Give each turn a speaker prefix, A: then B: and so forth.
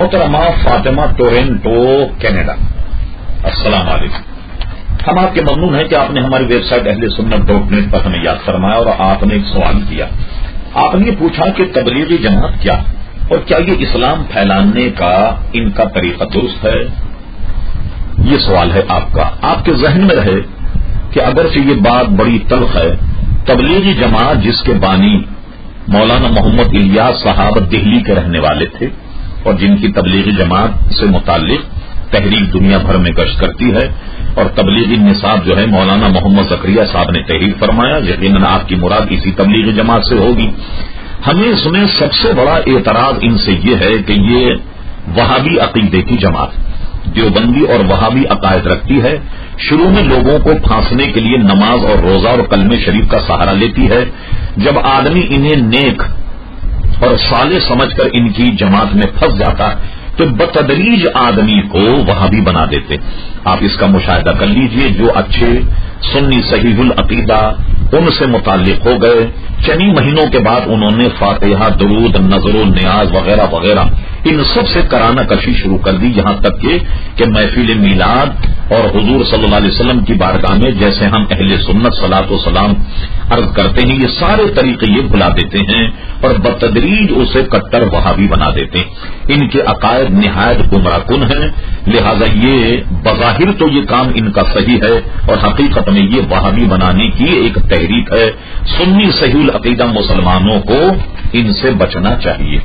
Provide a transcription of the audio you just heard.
A: محترمہ Fatima Toronto Canada, السلام علیکم۔ ہم آپ کے ممنون ہیں کہ آپ نے ہماری ویب سائٹ ahl-sunnat.net پر ہمیں یاد فرمایا اور آپ نے ایک سوال کیا۔ آپ نے پوچھا کہ تبلیغی جماعت کیا اور کیا یہ اسلام پھیلانے کا ان کا طریقہ درست ہے؟ یہ سوال ہے آپ کا۔ آپ کے ذہن میں رہے کہ اگرچہ یہ بات بڑی تلخ ہے، تبلیغی جماعت جس کے بانی مولانا محمد الیاس صاحب دہلی کے رہنے والے تھے اور جن کی تبلیغی جماعت سے متعلق تحریک دنیا بھر میں گشت کرتی ہے، اور تبلیغی نصاب جو ہے مولانا محمد زکریا صاحب نے تحریر فرمایا، یقیناً آپ کی مراد اسی تبلیغی جماعت سے ہوگی۔ ہمیں اس میں سب سے بڑا اعتراض ان سے یہ ہے کہ یہ وہابی عقیدے کی جماعت دیوبندی اور وہابی عقائد رکھتی ہے۔ شروع میں لوگوں کو پھانسنے کے لیے نماز اور روزہ اور کلمہ شریف کا سہارا لیتی ہے۔ جب آدمی انہیں نیک اور صالح سمجھ کر ان کی جماعت میں پھنس جاتا ہے تو بتدریج آدمی کو وہابی بنا دیتے۔ آپ اس کا مشاہدہ کر لیجئے، جو اچھے سنی صحیح العقیدہ ان سے متعلق ہو گئے، چند مہینوں کے بعد انہوں نے فاتحہ، درود، نظر و نیاز وغیرہ وغیرہ ان سب سے کرانہ کشی شروع کر دی، یہاں تک کہ محفل میلاد اور حضور صلی اللہ علیہ وسلم کی بارگاہ میں جیسے ہم اہل سنت صلاۃ و سلام عرض کرتے ہیں، یہ سارے طریقے یہ بھلا دیتے ہیں اور بتدریج اسے کٹر وہابی بنا دیتے ہیں۔ ان کے عقائد نہایت گمراہ کن ہیں، لہذا یہ بظاہر تو یہ کام ان کا صحیح ہے اور حقیقت میں یہ وہابی بنانے کی ایک تحریک ہے۔ سنی صحیح العقیدہ مسلمانوں کو ان سے بچنا چاہیے۔